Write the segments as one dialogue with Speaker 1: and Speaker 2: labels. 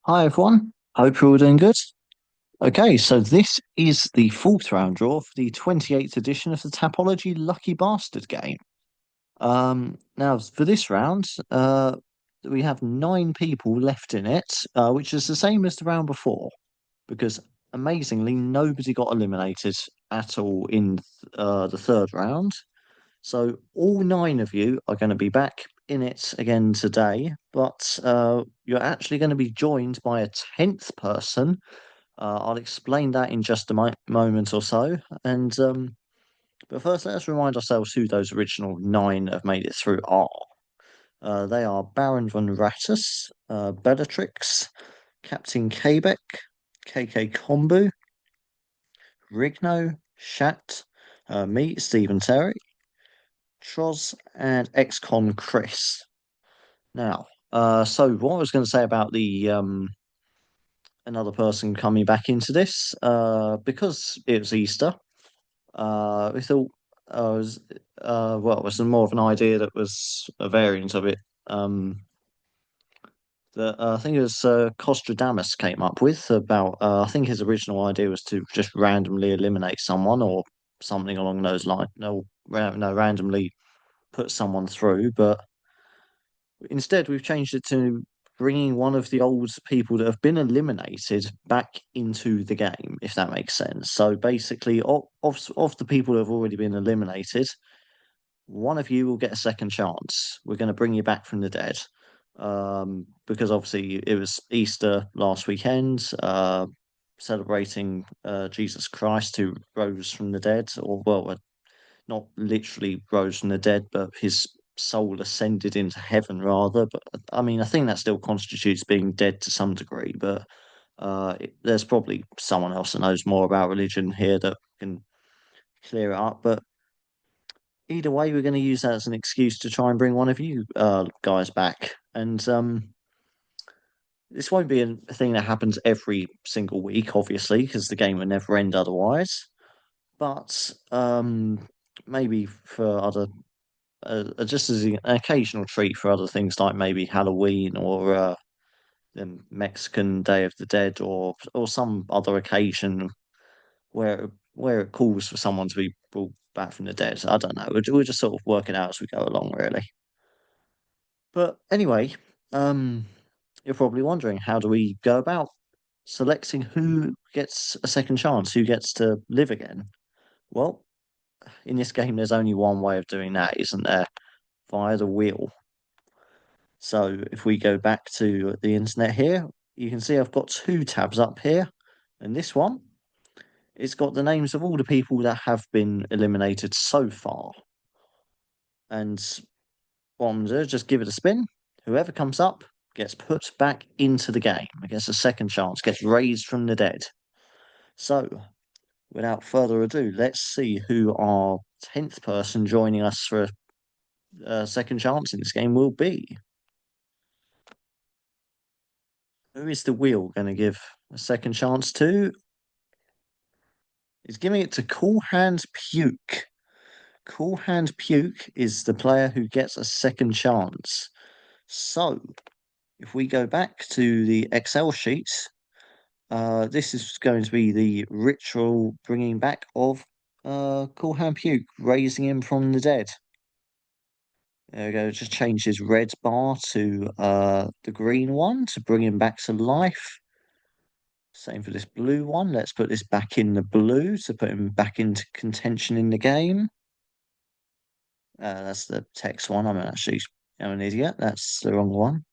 Speaker 1: Hi everyone, hope you're all doing good. Okay, so this is the fourth round draw for the 28th edition of the Tapology Lucky Bastard game. Now for this round, we have nine people left in it, which is the same as the round before, because amazingly nobody got eliminated at all in the third round. So all nine of you are going to be back in it again today, but you're actually going to be joined by a tenth person. I'll explain that in just a moment or so. But first, let us remind ourselves who those original nine have made it through are. They are Baron von Rattus, Bellatrix, Captain Quebec, KK Kombu, Rigno, Shat, me, Stephen Terry, Troz, and ex-con Chris. Now, so what I was going to say about the another person coming back into this, because it was Easter, we thought was well, it was more of an idea that was a variant of it. That I think it was Costradamus came up with about. I think his original idea was to just randomly eliminate someone or something along those lines. No, randomly put someone through, but instead, we've changed it to bringing one of the old people that have been eliminated back into the game, if that makes sense. So basically, of the people who have already been eliminated, one of you will get a second chance. We're going to bring you back from the dead. Because obviously it was Easter last weekend, celebrating Jesus Christ who rose from the dead, or well, not literally rose from the dead, but his soul ascended into heaven rather. But I mean, I think that still constitutes being dead to some degree. But there's probably someone else that knows more about religion here that can clear it up. But either way, we're going to use that as an excuse to try and bring one of you guys back. And this won't be a thing that happens every single week, obviously, because the game would never end otherwise. But maybe for other just as an occasional treat for other things like maybe Halloween or the Mexican Day of the Dead or some other occasion where it calls for someone to be brought back from the dead. I don't know. We'll just sort of work it out as we go along, really. But anyway, um, you're probably wondering how do we go about selecting who gets a second chance, who gets to live again? Well, in this game, there's only one way of doing that, isn't there? Via the wheel. So if we go back to the internet here, you can see I've got two tabs up here. And this one, it's got the names of all the people that have been eliminated so far. And what I'm gonna do is just give it a spin. Whoever comes up gets put back into the game, gets a second chance, gets raised from the dead. So without further ado, let's see who our 10th person joining us for a second chance in this game will be. Who is the wheel going to give a second chance to? He's giving it to Cool Hand Puke. Cool Hand Puke is the player who gets a second chance. So, if we go back to the Excel sheet, this is going to be the ritual bringing back of Cool Hand Puke, raising him from the dead. There we go, just change his red bar to the green one to bring him back to life. Same for this blue one. Let's put this back in the blue to put him back into contention in the game. That's the text one. I'm an idiot. That's the wrong one.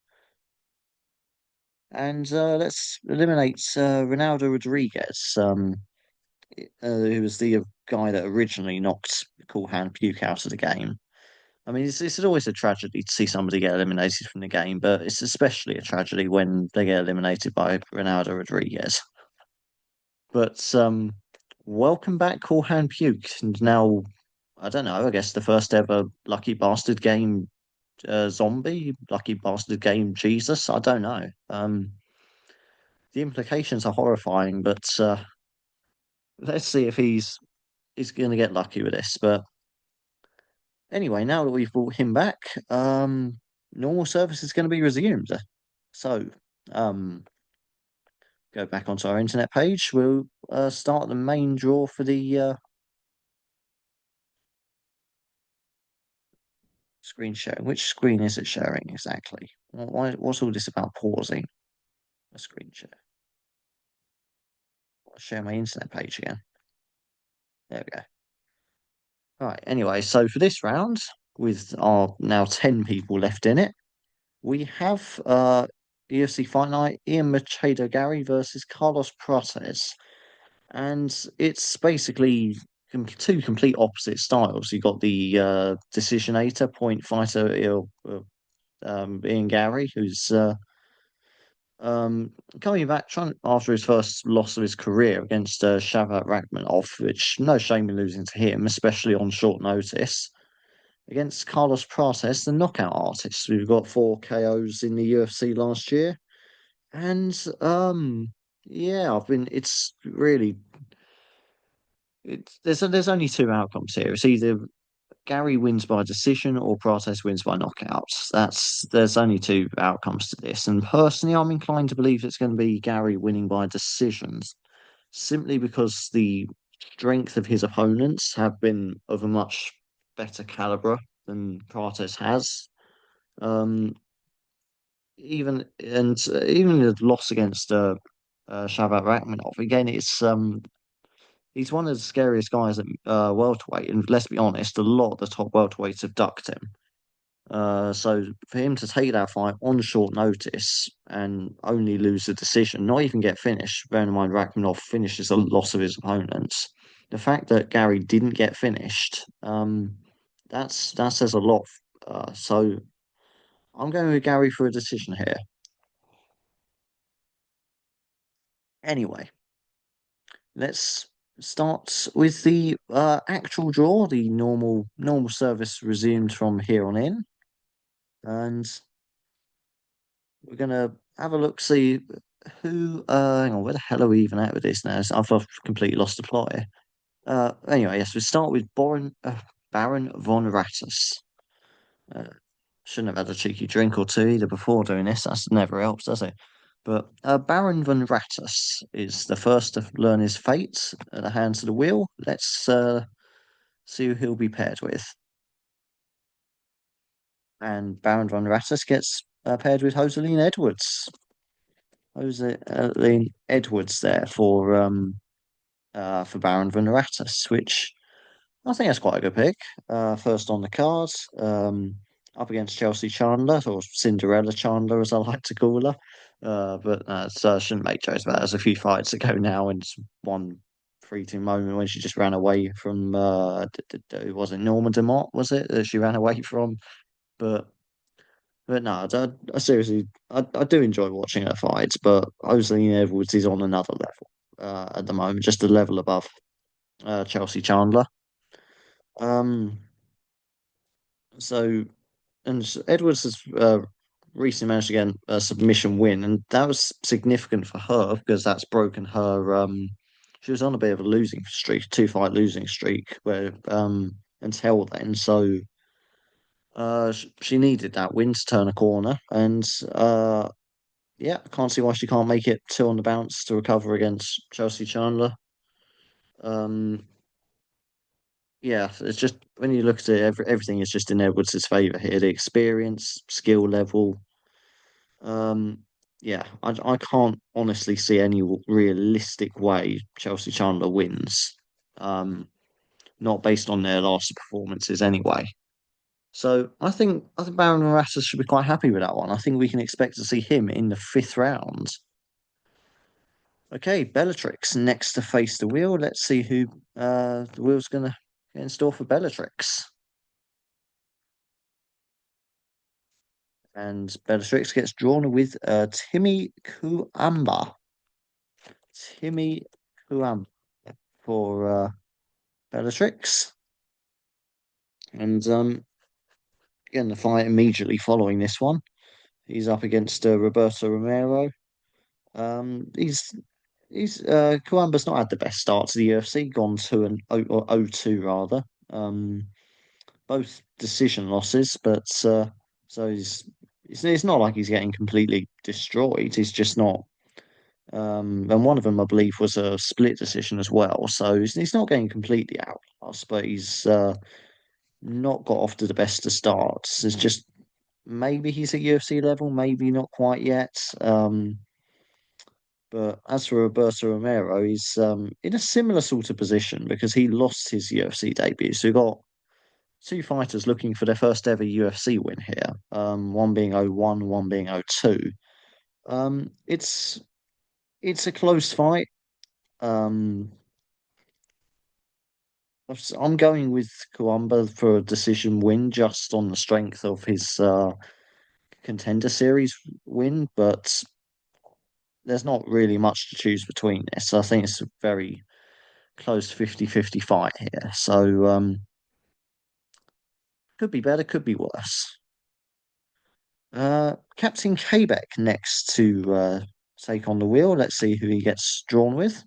Speaker 1: And let's eliminate Ronaldo Rodriguez, who was the guy that originally knocked Cool Hand Puke out of the game. I mean, it's always a tragedy to see somebody get eliminated from the game, but it's especially a tragedy when they get eliminated by Ronaldo Rodriguez. But welcome back, Cool Hand Puke. And now, I don't know, I guess the first ever Lucky Bastard game zombie, Lucky Bastard game Jesus. I don't know. The implications are horrifying, but let's see if he's going to get lucky with this. But anyway, now that we've brought him back, normal service is going to be resumed. So, um, Go back onto our internet page. We'll start the main draw for the screen sharing. Which screen is it sharing exactly? What's all this about pausing a screen share? I'll share my internet page again. There we go. All right. Anyway, so for this round, with our now 10 people left in it, we have UFC Fight Night Ian Machado Gary versus Carlos Prates. And it's basically two complete opposite styles. You got the decisionator, point fighter, Ian Gary, who's coming back trying after his first loss of his career against Shavkat Rakhmonov, which no shame in losing to him, especially on short notice. Against Carlos Prates, the knockout artist, who got 4 KOs in the UFC last year. And yeah, I've been. It's really. There's only two outcomes here. It's either Gary wins by decision or Prates wins by knockouts. There's only two outcomes to this, and personally, I'm inclined to believe it's going to be Gary winning by decisions, simply because the strength of his opponents have been of a much better caliber than Prates has. Um, even the loss against Shavkat Rakhmonov again, it's he's one of the scariest guys at welterweight, and let's be honest, a lot of the top welterweights have ducked him. So for him to take that fight on short notice and only lose the decision, not even get finished, bearing in mind Rakhmonov finishes a lot of his opponents. The fact that Gary didn't get finished, that says a lot. So I'm going with Gary for a decision here. Anyway, let's start with the actual draw. The normal service resumed from here on in, and we're gonna have a look, see who. Hang on, where the hell are we even at with this now? I've completely lost the plot here. Anyway, yes, we start with Baron von Rattus. Uh, shouldn't have had a cheeky drink or two either before doing this. That's never helps, does it? But Baron von Rattus is the first to learn his fate at the hands of the wheel. Let's see who he'll be paired with. And Baron von Rattus gets paired with Joseline Edwards. Joseline Edwards there for Baron von Rattus, which I think that's quite a good pick. First on the cards, up against Chelsea Chandler, or Cinderella Chandler, as I like to call her. So I shouldn't make jokes about it. There's a few fights ago now, and one freaking moment when she just ran away from, was it Norma Demott, was it, that she ran away from? But but no, I seriously, I do enjoy watching her fights, but Joseline Edwards is on another level at the moment, just a level above Chelsea Chandler. Um, so Edwards has recently managed to get a submission win, and that was significant for her because that's broken her. She was on a bit of a losing streak, 2 fight losing streak, where until then, so she needed that win to turn a corner, and yeah, I can't see why she can't make it 2 on the bounce to recover against Chelsea Chandler. Um, yeah, it's just when you look at it, everything is just in Edwards' favour here. The experience, skill level. Um, yeah, I can't honestly see any realistic way Chelsea Chandler wins. Um, not based on their last performances anyway. So I think Baron Morata should be quite happy with that one. I think we can expect to see him in the 5th round. Okay, Bellatrix next to face the wheel. Let's see who the wheel's gonna get in store for Bellatrix. And Bellatrix gets drawn with Timmy Kuamba. Timmy Kuamba for Bellatrix. And again, the fight immediately following this one. He's up against Roberto Romero. He's Kuamba's not had the best start to the UFC, gone 2 and 0 or 0-2 rather. Both decision losses, but so it's not like he's getting completely destroyed. He's just not And one of them, I believe, was a split decision as well. So he's not getting completely outclassed, but he's not got off to the best of starts. It's just maybe he's at UFC level, maybe not quite yet. But as for Roberto Romero, he's in a similar sort of position because he lost his UFC debut. So we've got two fighters looking for their first ever UFC win here. One being 0-1, one being 0-2. Um, it's it's a close fight. Um, I'm going with Kawamba for a decision win just on the strength of his contender series win, but there's not really much to choose between this. I think it's a very close 50-50 fight here. So could be better, could be worse. Captain Quebec next to take on the wheel. Let's see who he gets drawn with.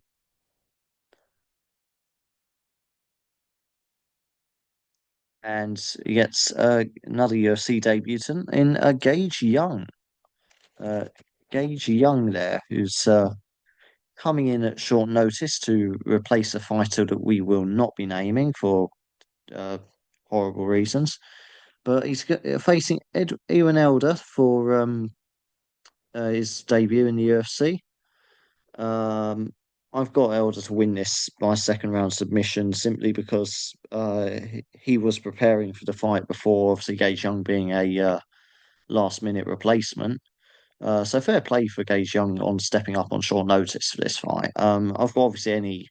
Speaker 1: And he gets another UFC debutant in Gage Young. Uh, Gage Young there, who's coming in at short notice to replace a fighter that we will not be naming for uh, horrible reasons. But he's facing Ewan Elder for his debut in the UFC. Um, I've got Elder to win this by second round submission simply because he was preparing for the fight before, obviously, Gage Young being a last minute replacement. So fair play for Gage Young on stepping up on short notice for this fight. I've got obviously any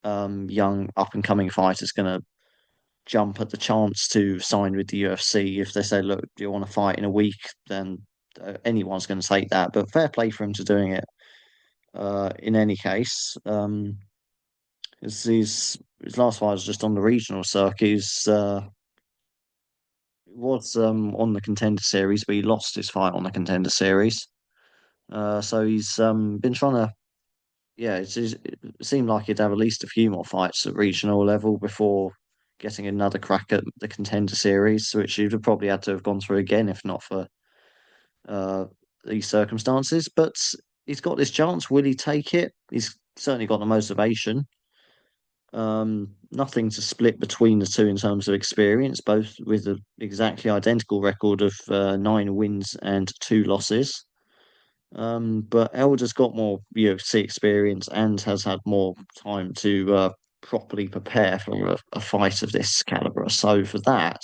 Speaker 1: young up and coming fighters going to jump at the chance to sign with the UFC. If they say, look, do you want to fight in a week? Then anyone's going to take that. But fair play for him to doing it in any case. His last fight was just on the regional circuit. Was on the contender series, but he lost his fight on the contender series. So he's been trying to yeah, it seemed like he'd have at least a few more fights at regional level before getting another crack at the contender series, which he'd have probably had to have gone through again if not for uh, these circumstances. But he's got this chance. Will he take it? He's certainly got the motivation. Nothing to split between the two in terms of experience, both with an exactly identical record of 9 wins and 2 losses. But Elder's got more UFC experience and has had more time to properly prepare for a fight of this caliber. So for that,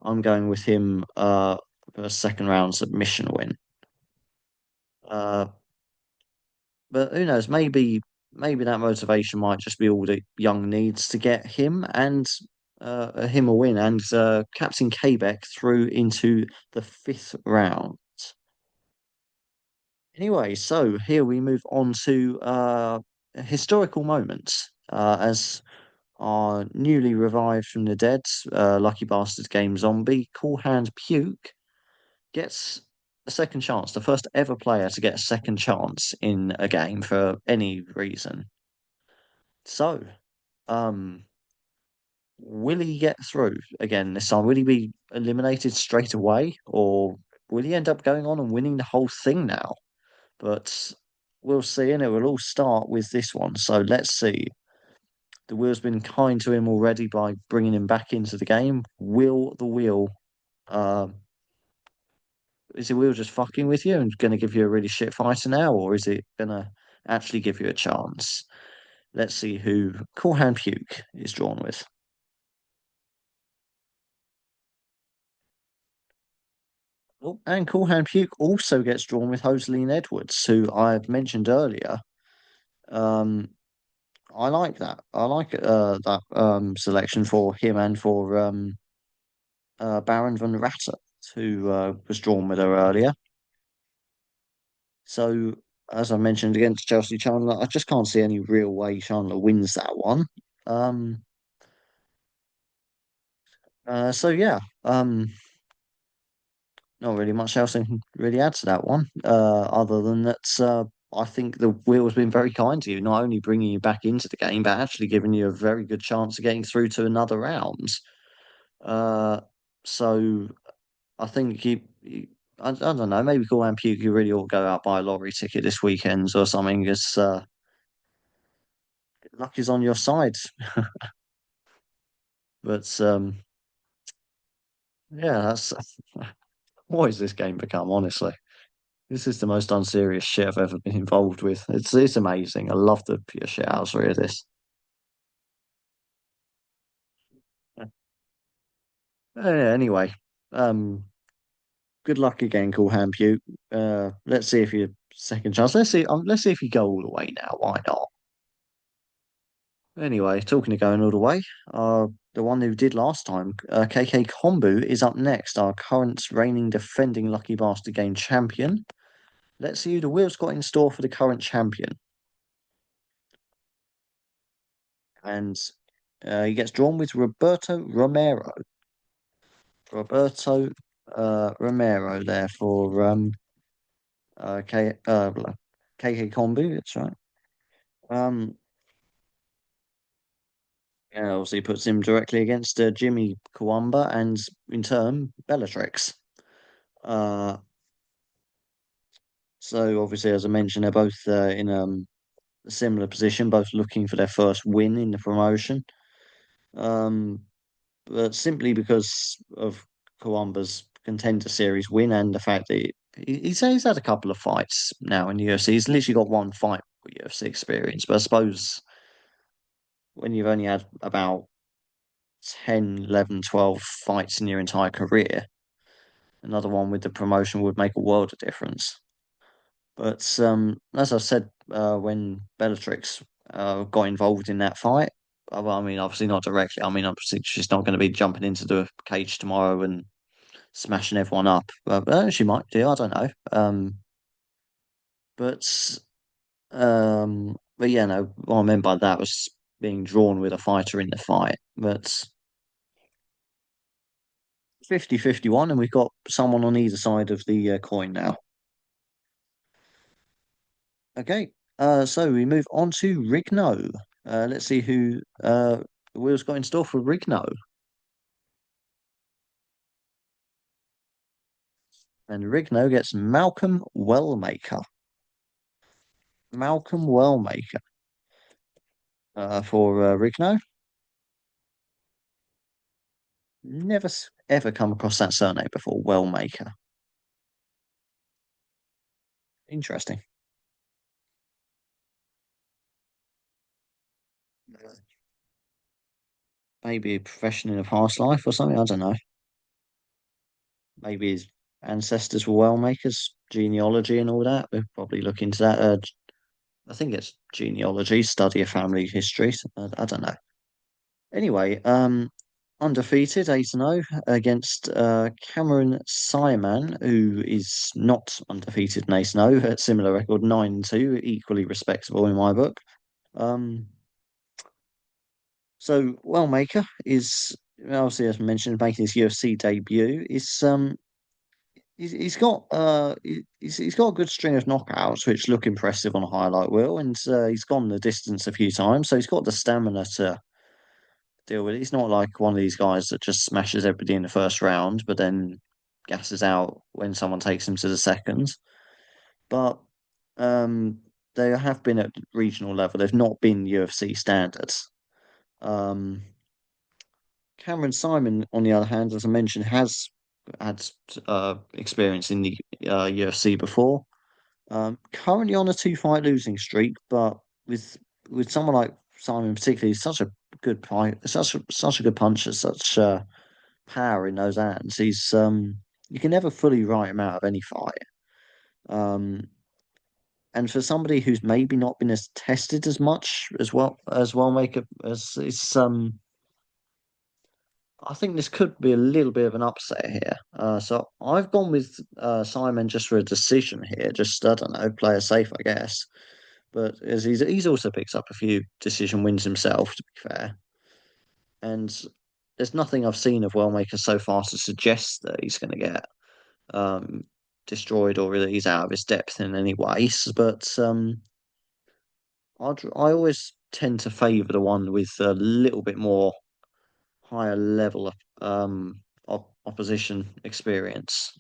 Speaker 1: I'm going with him for a second round submission win. Uh, but who knows? Maybe that motivation might just be all that Young needs to get him a win and Captain Quebec through into the fifth round. Anyway, so here we move on to historical moments as our newly revived from the dead Lucky Bastard Game zombie, Cool Hand Puke, gets a second chance, the first ever player to get a second chance in a game for any reason. So, um, will he get through again this time? Will he be eliminated straight away, or will he end up going on and winning the whole thing now? But we'll see, and it will all start with this one. So let's see. The wheel's been kind to him already by bringing him back into the game. Will the wheel, uh, is the wheel just fucking with you and going to give you a really shit fighter now, or is it going to actually give you a chance? Let's see who Cool Hand Puke is drawn with. Oh, and Cool Hand Puke also gets drawn with Hoseline Edwards, who I've mentioned earlier. Um, I like that. I like that selection for him and for Baron van Ratter, who was drawn with her earlier. So, as I mentioned against Chelsea Chandler, I just can't see any real way Chandler wins that one. Um, so yeah, not really much else I can really add to that one, other than that I think the wheel has been very kind to you, not only bringing you back into the game, but actually giving you a very good chance of getting through to another round. Uh, so I think I don't know. Maybe Cool and Puke, you really ought to go out buy a lottery ticket this weekend or something. It's luck is on your side. But yeah, that's what has this game become? Honestly, this is the most unserious shit I've ever been involved with. It's amazing. I love the pure shit out of this. Anyway, um, good luck again, Cool Hand Puke. Let's see if you second chance. Let's see if you go all the way now. Why not? Anyway, talking of going all the way, the one who did last time, KK Kombu is up next, our current reigning defending Lucky Bastard Game champion. Let's see who the wheels got in store for the current champion. And he gets drawn with Roberto Romero. Roberto Romero there for KK Kombu, that's right. Um, yeah, obviously puts him directly against Jimmy Kawamba and in turn Bellatrix. Uh, so obviously, as I mentioned, they're both in a similar position, both looking for their first win in the promotion. Um, but simply because of Kawamba's Contender Series win and the fact that he's had a couple of fights now in the UFC. He's literally got one fight with UFC experience, but I suppose when you've only had about 10, 11, 12 fights in your entire career, another one with the promotion would make a world of difference. But as I said, when Bellatrix got involved in that fight, well, I mean, obviously not directly. I mean, obviously she's not going to be jumping into the cage tomorrow and smashing everyone up. But she might do. I don't know. But but yeah, no. What I meant by that was being drawn with a fighter in the fight. But 50-51, and we've got someone on either side of the coin now. Okay, so we move on to Rigno. Let's see who the wheels got in store for Rigno. And Rigno gets Malcolm Wellmaker. Malcolm Wellmaker for Rigno. Never ever come across that surname before. Wellmaker. Interesting. Maybe a profession in a past life or something. I don't know. Maybe his ancestors were well makers, genealogy and all that. We'll probably look into that. I think it's genealogy, study of family history. I don't know. Anyway, undefeated 8-0 against Cameron Simon, who is not undefeated in 8-0, at similar record 9-2, equally respectable in my book. Um, so Wellmaker is obviously, as mentioned, making his UFC debut. He's got he's got a good string of knockouts which look impressive on a highlight reel, and he's gone the distance a few times, so he's got the stamina to deal with it. He's not like one of these guys that just smashes everybody in the first round, but then gasses out when someone takes him to the seconds. But um, they have been at regional level. They've not been UFC standards. Um, Cameron Simon, on the other hand, as I mentioned, has had experience in the UFC before. Currently on a two-fight losing streak, but with with someone like Simon particularly, he's such a good fight, such a good puncher, such power in those hands. You can never fully write him out of any fight. Um, and for somebody who's maybe not been as tested as much as well make as it's I think this could be a little bit of an upset here. So I've gone with Simon just for a decision here. Just I don't know, play it safe, I guess. But as he's also picked up a few decision wins himself, to be fair. And there's nothing I've seen of Wellmaker so far to suggest that he's going to get um, destroyed or that he's out of his depth in any way. But I always tend to favour the one with a little bit more higher level of opposition experience.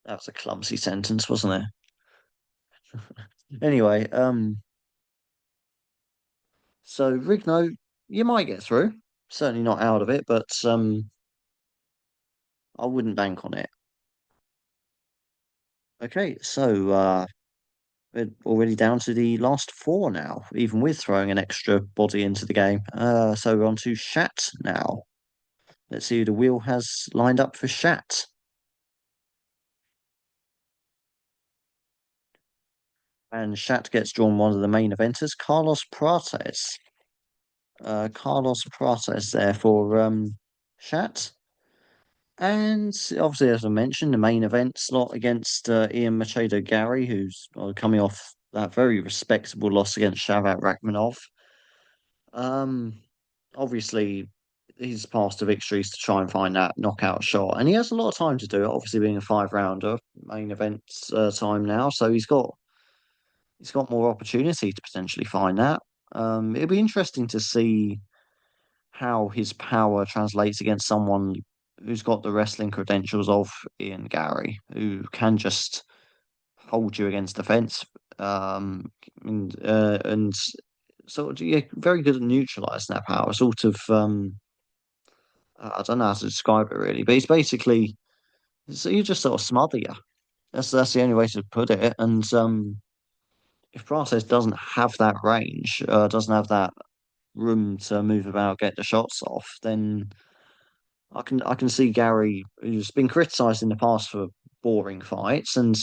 Speaker 1: That was a clumsy sentence, wasn't it? Anyway, so Rigno, you might get through. Certainly not out of it, but I wouldn't bank on it. Okay, so we're already down to the last four now, even with throwing an extra body into the game. So we're on to Shat now. Let's see who the wheel has lined up for Shat. And Shat gets drawn one of the main eventers, Carlos Prates. Carlos Prates there for Shat. And obviously, as I mentioned, the main event slot against Ian Machado Gary, who's coming off that very respectable loss against Shavkat Rakhmonov. Um, Obviously, his path to victory is to try and find that knockout shot, and he has a lot of time to do it. Obviously, being a five rounder, main event time now, so he's got more opportunity to potentially find that. It'll be interesting to see how his power translates against someone who's got the wrestling credentials of Ian Gary, who can just hold you against the fence, and sort of yeah, very good at neutralizing that power. Sort of, I don't know how to describe it really, but it's basically so you just sort of smother you. That's the only way to put it. And if Prates doesn't have that range, doesn't have that room to move about, get the shots off, then I can see Gary, who's been criticised in the past for boring fights, and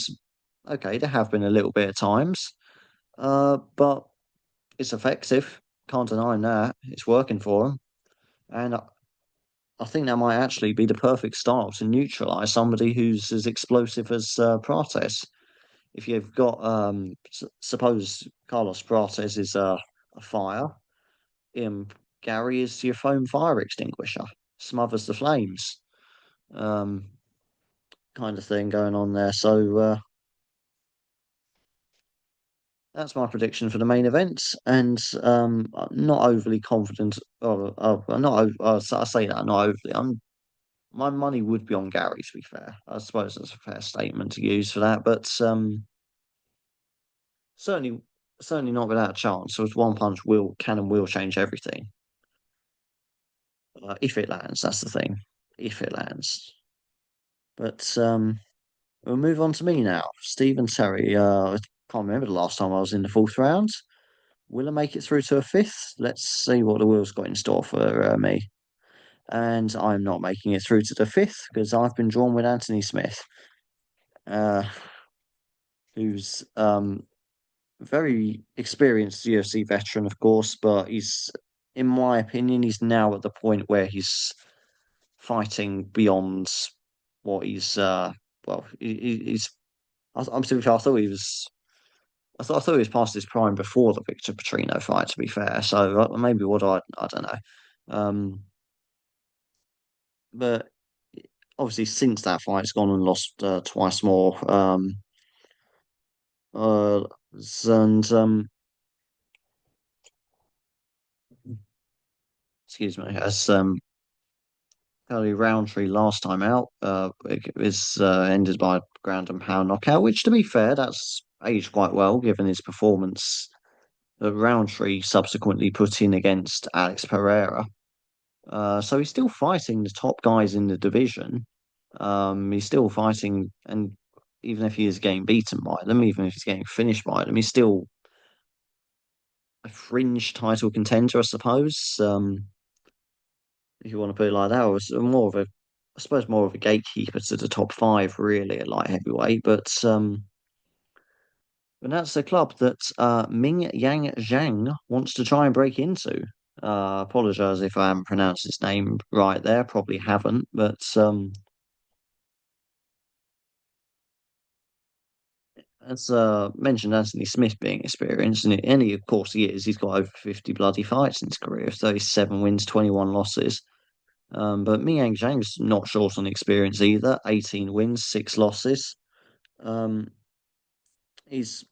Speaker 1: okay, there have been a little bit of times, but it's effective. Can't deny that it's working for him, and I think that might actually be the perfect style to neutralise somebody who's as explosive as Prates. If you've got, suppose Carlos Prates is a fire, Gary is your foam fire extinguisher, smothers the flames. Um, Kind of thing going on there. So that's my prediction for the main event, and I'm not overly confident. I'm not. I say that not overly. My money would be on Gary. To be fair, I suppose that's a fair statement to use for that, but certainly, certainly not without a chance. So one punch will change everything if it lands. That's the thing. If it lands, but we'll move on to me now, Stephen Terry. I can't remember the last time I was in the fourth round. Will I make it through to a fifth? Let's see what the wheel's got in store for me. And I'm not making it through to the fifth because I've been drawn with Anthony Smith, uh, who's very experienced UFC veteran, of course, but in my opinion, he's now at the point where he's fighting beyond what well, he's. I'm to be fair, I thought he was past his prime before the Victor Petrino fight. To be fair, so maybe what I don't know. Um, but obviously, since that fight, he's gone and lost twice more. Uh, and excuse me, as Kelly Roundtree last time out, it was ended by ground and pound knockout. Which, to be fair, that's aged quite well given his performance that Roundtree subsequently put in against Alex Pereira. So he's still fighting the top guys in the division. He's still fighting, and even if he is getting beaten by them, even if he's getting finished by them, he's still a fringe title contender, I suppose. If you want to put it like that, or more of a, I suppose, more of a gatekeeper to the top five, really, at light heavyweight. But that's the club that Ming Yang Zhang wants to try and break into. Apologize if I haven't pronounced his name right there. Probably haven't, but as mentioned, Anthony Smith being experienced, and he, of course, he is. He's got over 50 bloody fights in his career, 37 wins, 21 losses. But Miang Zhang's not short on experience either. 18 wins, 6 losses. Um, he's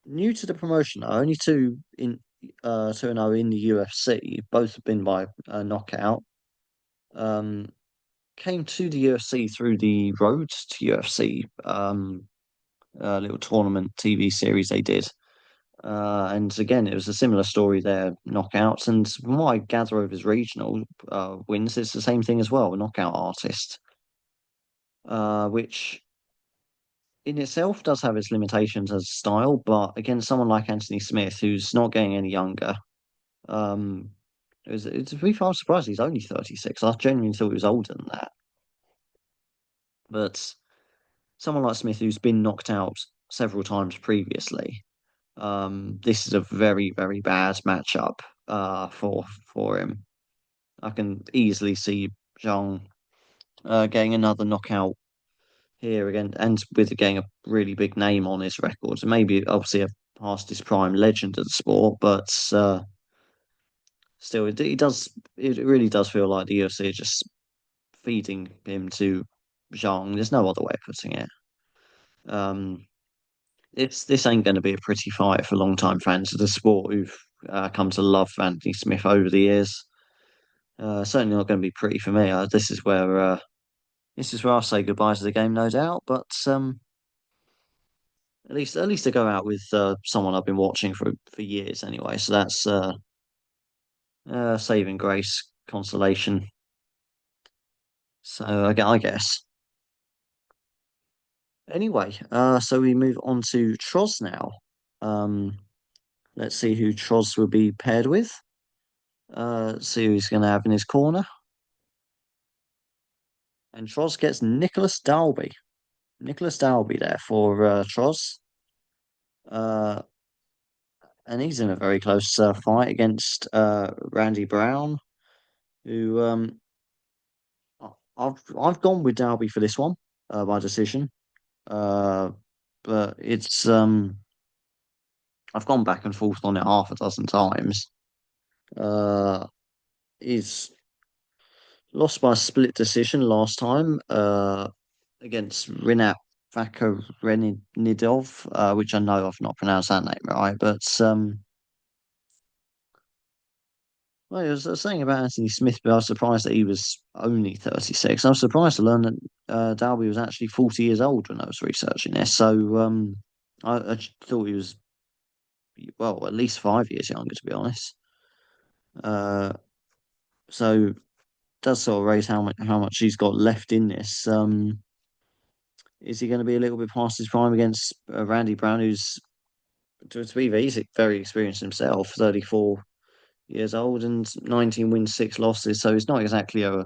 Speaker 1: new to the promotion, though, only 2-0 in the UFC. Both have been by knockout. Um, came to the UFC through the Road to UFC little tournament TV series they did. And again, it was a similar story there, knockouts. And from what I gather of his regional wins, it's the same thing as well, a knockout artist, which in itself does have its limitations as a style. But against someone like Anthony Smith, who's not getting any younger, um, it's to be fair, I was surprised he's only 36. I genuinely thought he was older than that. But someone like Smith, who's been knocked out several times previously, this is a very, very bad matchup for him. I can easily see Zhang getting another knockout here again, and with getting a really big name on his record. Maybe obviously a past his prime legend of the sport, but still, it does. It really does feel like the UFC are just feeding him to Zhang. There's no other way of putting it. Um, this ain't going to be a pretty fight for long-time fans of the sport who've come to love Anthony Smith over the years. Certainly not going to be pretty for me. This is where I'll say goodbye to the game, no doubt. But at least to go out with someone I've been watching for years anyway. So that's saving grace, consolation. So I guess. Anyway, so we move on to Troz now. Um, let's see who Troz will be paired with. See who he's going to have in his corner. And Troz gets Nicholas Dalby. Nicholas Dalby there for Troz. Uh, and he's in a very close fight against Randy Brown, who I've gone with Dalby for this one by decision. Uh, but it's I've gone back and forth on it half a dozen times. Uh, he's lost by a split decision last time against Rinat Vakhrenidov, which I know I've not pronounced that name right, but well, I was saying about Anthony Smith, but I was surprised that he was only 36. I was surprised to learn that Dalby was actually 40 years old when I was researching this. So I thought he was, well, at least 5 years younger, to be honest. Uh, so does sort of raise how much he's got left in this. Is he going to be a little bit past his prime against Randy Brown, who's to be fair, he's very experienced himself, 34 years old and 19 wins, 6 losses. So he's not exactly a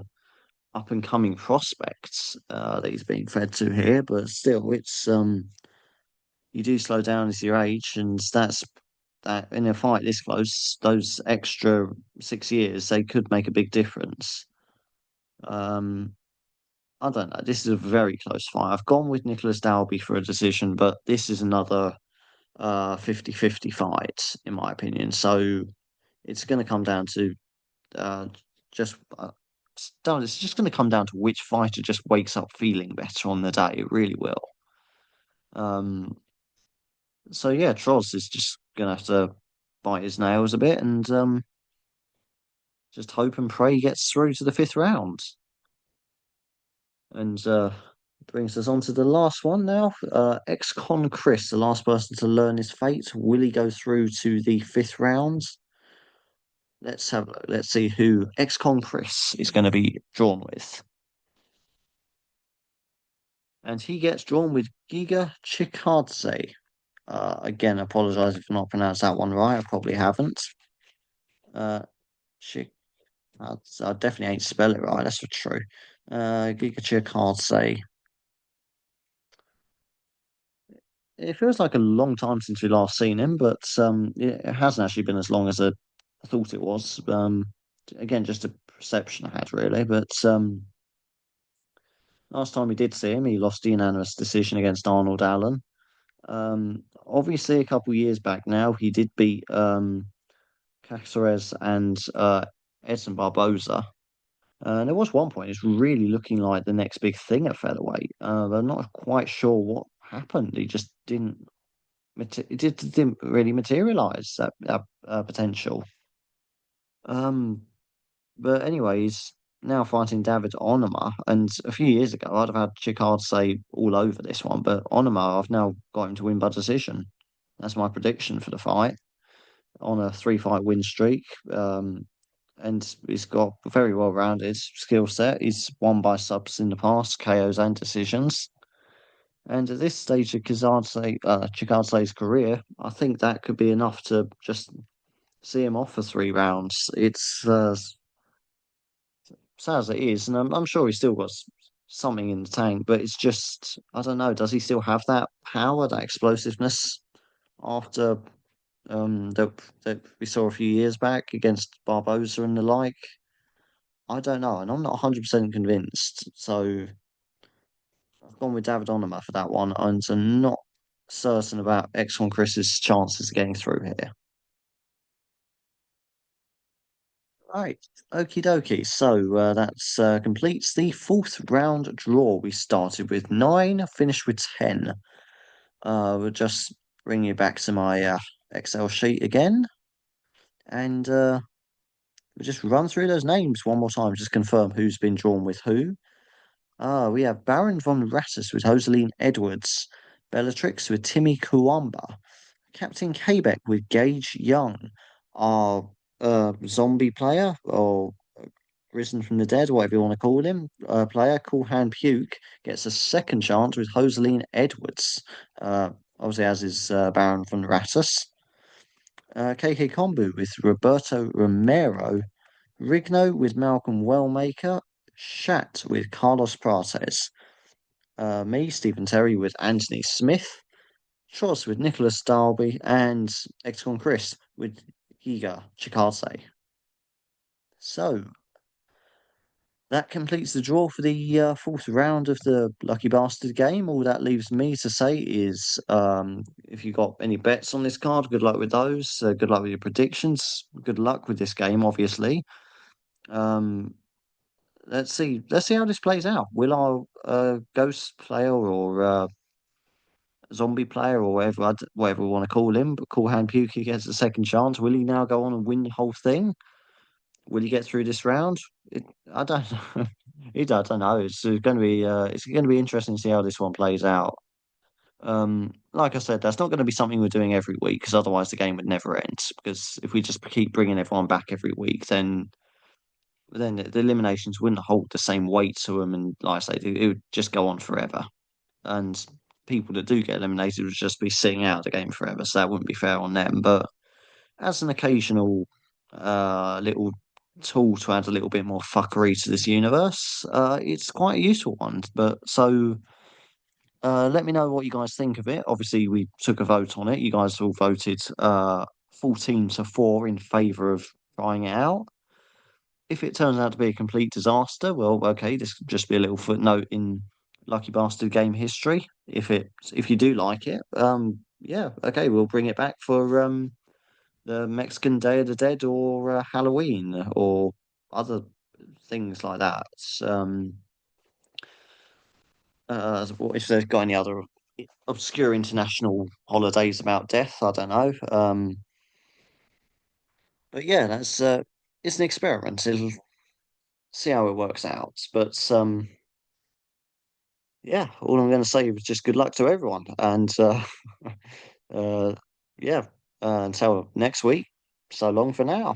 Speaker 1: up and coming prospect that he's being fed to here, but still, it's you do slow down as your age, and that's that in a fight this close, those extra 6 years they could make a big difference. Um, I don't know. This is a very close fight. I've gone with Nicholas Dalby for a decision, but this is another 50-50 fight, in my opinion. So it's going to come down to just it's just going to come down to which fighter just wakes up feeling better on the day. It really will. Um, so yeah, Troz is just going to have to bite his nails a bit and just hope and pray he gets through to the fifth round. And brings us on to the last one now. Ex-con Chris, the last person to learn his fate. Will he go through to the fifth round? Let's have a look. Let's see who ex-con Chris is going to be drawn with. And he gets drawn with Giga Chikadze. Again, apologise if I not pronounced that one right. I probably haven't. Uh, Chik. I definitely ain't spell it right. That's for true. Giga Chikadze. It feels like a long time since we last seen him, but it hasn't actually been as long as I thought it was. Again, just a perception I had really. But last time we did see him, he lost the unanimous decision against Arnold Allen. Obviously, a couple of years back now, he did beat Caceres and Edson Barboza. And there was one point it's really looking like the next big thing at featherweight. I'm not quite sure what happened. He just didn't. It didn't really materialize that potential. Um, but anyways, now fighting David Onama. And a few years ago, I'd have had Chikard say all over this one, but Onama, I've now got him to win by decision. That's my prediction for the fight on a three-fight win streak. And he's got a very well-rounded skill set. He's won by subs in the past, KOs and decisions. And at this stage of Chikadze's career, I think that could be enough to just see him off for 3 rounds. It's sad as it is, and I'm sure he's still got something in the tank, but it's just, I don't know, does he still have that power, that explosiveness after that we saw a few years back against Barboza and the like? I don't know, and I'm not 100% convinced. So I've gone with David Onama for that one, and I'm not certain about X1 Chris's chances of getting through here. Right, okie dokie. So that's completes the fourth round draw. We started with nine, finished with 10. We'll just bring you back to my Excel sheet again, and we'll just run through those names one more time, just confirm who's been drawn with who. We have Baron von Rattus with Joseline Edwards, Bellatrix with Timmy Kuamba, Captain Quebec with Gage Young, our zombie player or risen from the dead, whatever you want to call him, player, Cool Hand Puke, gets a second chance with Joseline Edwards. Obviously, as is Baron von Rattus. KK Kombu with Roberto Romero, Rigno with Malcolm Wellmaker, Shat with Carlos Prates, me, Stephen Terry with Anthony Smith, Tross with Nicholas Darby, and Excon Chris with Giga Chikase. So that completes the draw for the fourth round of the Lucky Bastard game. All that leaves me to say is if you got any bets on this card, good luck with those. Good luck with your predictions. Good luck with this game, obviously. Um, let's see how this plays out. Will our ghost player or zombie player or whatever we want to call him, but Cool Hand Pukey gets a second chance. Will he now go on and win the whole thing? Will he get through this round? I don't know. I don't know. It's going to be interesting to see how this one plays out. Like I said, that's not going to be something we're doing every week because otherwise the game would never end. Because if we just keep bringing everyone back every week, then the eliminations wouldn't hold the same weight to them, and like I say, it would just go on forever. And people that do get eliminated would just be sitting out the game forever, so that wouldn't be fair on them. But as an occasional little tool to add a little bit more fuckery to this universe, it's quite a useful one. But so let me know what you guys think of it. Obviously, we took a vote on it. You guys all voted 14-4 in favour of trying it out. If it turns out to be a complete disaster, well, okay, this could just be a little footnote in Lucky Bastard game history. If you do like it, yeah, okay, we'll bring it back for the Mexican Day of the Dead or Halloween or other things like that. If they've got any other obscure international holidays about death, I don't know. But yeah, that's it's an experiment. It'll see how it works out. But yeah, all I'm going to say is just good luck to everyone, and uh, yeah, until next week. So long for now.